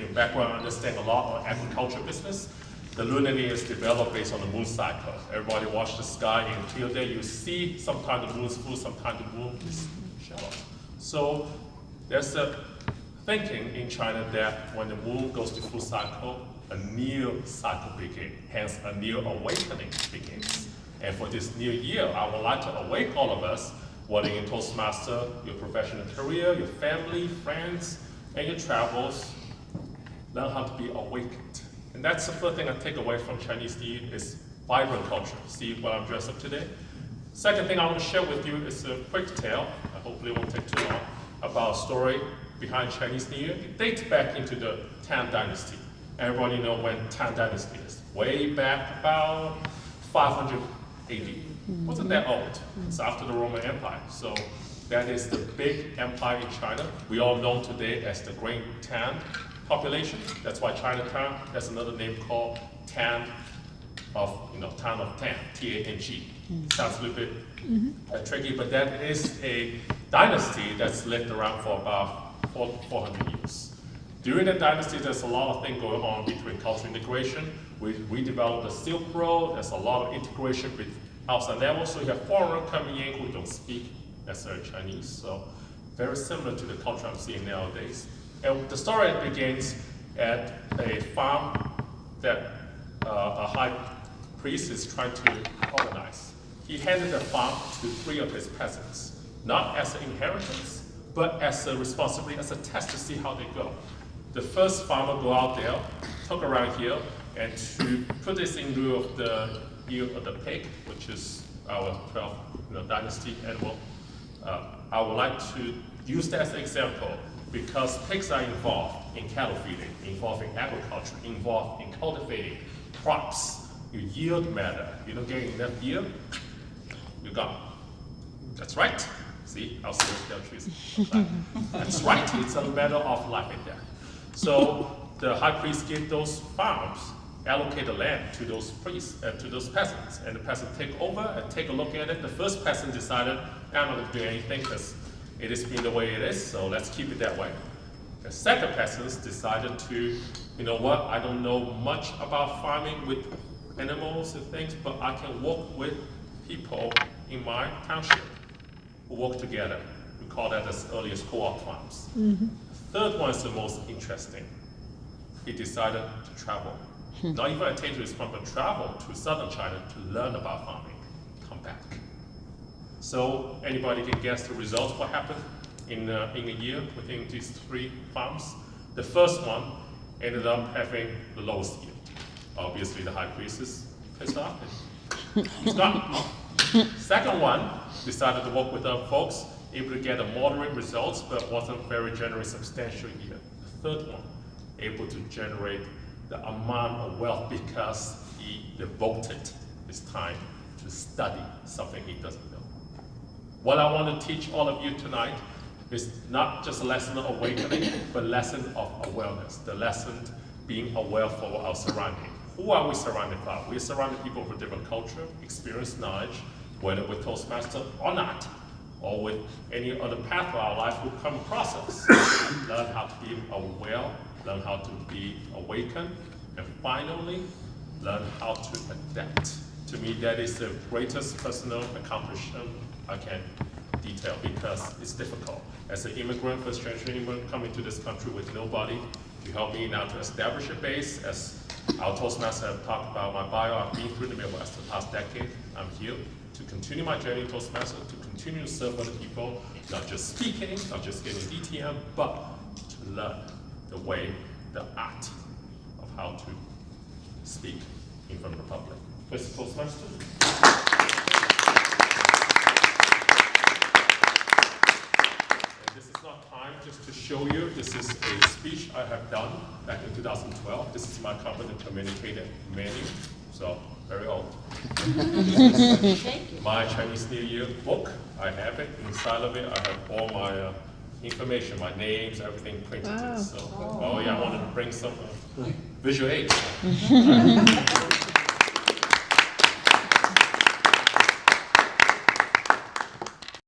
background, understand a lot on agriculture business. The Lunar New Year is developed based on the moon cycle. Everybody watch the sky in clear day, you see sometimes the moon is full, sometimes the moon is shallow. So there's a thinking in China that when the moon goes to full cycle, a new cycle begins, hence a new awakening begins. And for this new year, I would like to awake all of us, whether in Toastmaster, your professional career, your family, friends, and your travels, learn how to be awakened. And that's the first thing I take away from Chinese New Year is vibrant culture. See what I'm dressed up today? Second thing I want to share with you is a quick tale, hopefully it won't take too long, about a story behind Chinese New Year. It dates back into the Tang Dynasty. Everybody know when Tang Dynasty is. Way back about 500 AD. Wasn't that old. It's after the Roman Empire. So that is the big empire in China. We all know today as the Great Tang population. That's why Chinatown, that's another name called Tang of, Town of Tang, T-A-N-G. Sounds a little bit tricky, but that is a dynasty that's lived around for about 400 years. During that dynasty, there's a lot of things going on between cultural integration. We developed the Silk Road. There's a lot of integration with outside levels. So you have foreigners coming in who don't speak necessarily Chinese. So very similar to the culture I'm seeing nowadays. And the story begins at a farm that a high priest is trying to colonize. He handed the farm to 3 of his peasants, not as an inheritance, but as a responsibility, as a test to see how they go. The first farmer go out there, took around here, and to put this in lieu of the year of the pig, which is our 12th dynasty animal, I would like to use that as an example because pigs are involved in cattle feeding, involved in agriculture, involved in cultivating crops. Your yield matter. You don't get enough yield, you're gone. That's right. See, I'll see the trees. That's right. It's a matter of life and death. So the high priest gave those farms, allocate the land to those priests, to those peasants, and the peasants take over and take a look at it. The first peasant decided, I'm not going to do anything because it has been the way it is, so let's keep it that way. The second peasant decided to, I don't know much about farming with animals and things, but I can work with people in my township who work together. We call that as early as co-op farms. The third one is the most interesting. He decided to travel. Not even attain to his farm, but travel to southern China to learn about farming. Come back. So anybody can guess the results, what happened in a year within these 3 farms? The first one ended up having the lowest yield. Obviously the high priest is pissed off and he's gone. Second one decided to work with other folks, able to get a moderate results, but wasn't very generous, substantial yield. The third one, able to generate the amount of wealth because he devoted his time to study something he doesn't know. What I want to teach all of you tonight is not just a lesson of awakening, but a lesson of awareness. The lesson being aware for our surrounding. Who are we surrounded by? We're surrounded people with different culture, experience, knowledge, whether with Toastmasters or not, or with any other path of our life will come across us. Learn how to be aware, learn how to be awakened, and finally, learn how to adapt. To me, that is the greatest personal accomplishment I can detail because it's difficult. As an immigrant, first generation immigrant coming to this country with nobody, you help me now to establish a base. As our Toastmasters have talked about my bio, I've been through the Midwest the past decade. I'm here to continue my journey in Toastmasters, to continue to serve other people, not just speaking, not just getting DTM, but to learn the way, the art of how to speak in front of the public. Mr. Toastmaster. This is not time just to show you. This is a speech I have done back in 2012. This is my confident communicator menu, so very old. This is my Chinese New Year book. I have it. Inside of it, I have all my information, my names, everything printed in. So, oh yeah, I wanted to bring some visual aids.